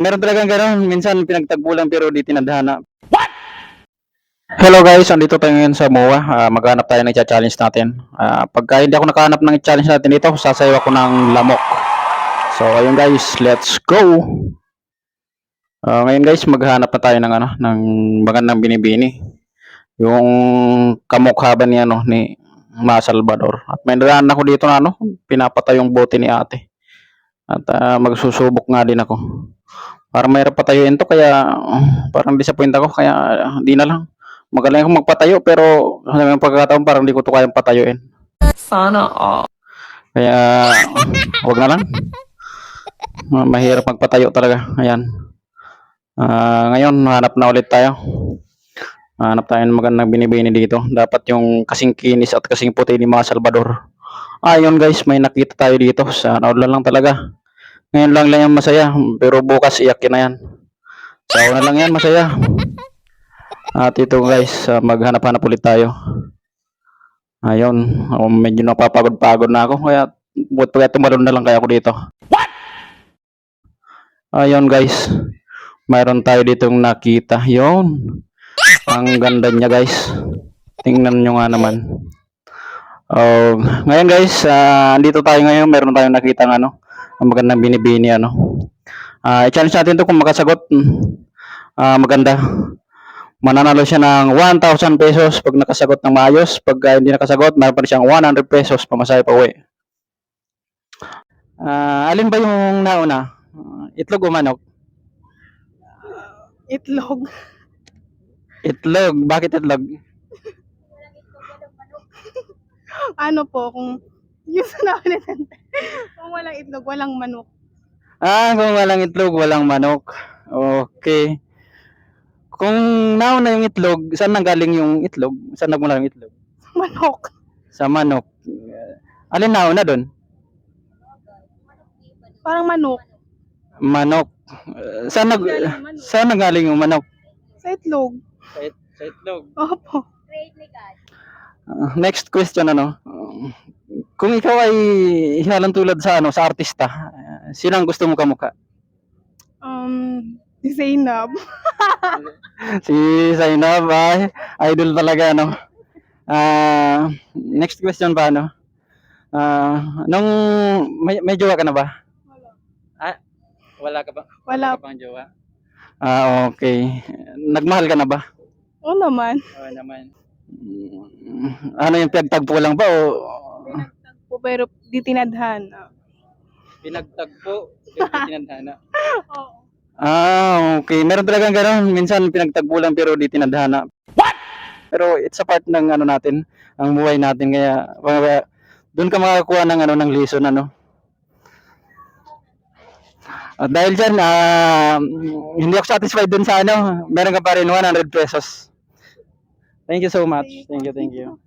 Meron talagang gano'n, minsan pinagtagpo lang pero di tinadhana. Hello guys, andito tayo ngayon sa MOA. Maghanap tayo ng challenge natin. Pagka hindi ako nakahanap ng challenge natin dito, sasayaw ako ng lamok. So ayun guys, let's go. Ngayon guys, maghanap na tayo ng ng magandang binibini. Yung kamukha ba ni ni Ma Salvador. At may daan ako dito na pinapatay yung bote ni ate. At magsusubok nga din ako. Para mayroon patayuin to kaya parang disappoint ako kaya di na lang. Magaling akong magpatayo pero hanggang pagkakataon parang di ko to kayang patayuin. Sana all. Kaya wag na lang. Mahirap magpatayo talaga. Ayan. Ngayon hanap na ulit tayo. Hanap tayo ng magandang binibini dito. Dapat yung kasing kinis at kasing puti ni mga Salvador. Ayun guys, may nakita tayo dito. Sana all lang talaga. Ngayon lang yan masaya. Pero bukas iyakin na yan. Sa una lang yan masaya. At ito guys, maghanap-hanap ulit tayo. Ayun, medyo napapagod-pagod na ako kaya buat pa tumalon na lang kaya ako dito. What? Ayun guys, mayroon tayo ditong nakita. Yun. Ang ganda niya guys. Tingnan nyo nga naman. Ngayon guys, andito tayo ngayon. Meron tayong nakita ang ang magandang binibini i-challenge natin to kung makasagot. Maganda. Mananalo siya ng 1,000 pesos pag nakasagot ng maayos. Pag hindi nakasagot, mayroon pa siyang 100 pesos pamasahe pa uwi. Alin ba yung nauna? Itlog o manok? Itlog. Itlog. Bakit itlog? Ano po, kung yung sinabi natin, kung walang itlog, walang manok. Kung walang itlog, walang manok. Okay. Kung nauna yung itlog, saan nanggaling yung itlog? Saan nagmula yung itlog? Manok. Sa manok. Alin nauna doon? Parang manok. Manok. Saan nanggaling yung manok? Sa itlog. Sa itlog. Opo. Next question kung ikaw ay hihalang tulad sa sa artista, sino ang gusto mo kamukha? Si Zainab. Si Zainab ay idol talaga next question pa nung may jowa ka na ba? Wala ka ba? Wala. Wala ka bang jowa? Okay. Nagmahal ka na ba? Oo naman. Oo naman. Ano yung pinagtagpo lang ba o Pinagtagpo pero di tinadhana. pinagtagpo pero di tinadhana? Oo. Okay. Meron talagang gano'n. Minsan pinagtagpo lang pero di tinadhana. What? Pero it's a part ng natin, ang buhay natin kaya doon ka makakuha ng ng lesson At dahil diyan hindi ako satisfied dun sa meron ka pa rin 100 pesos. Thank you so much. Thank you.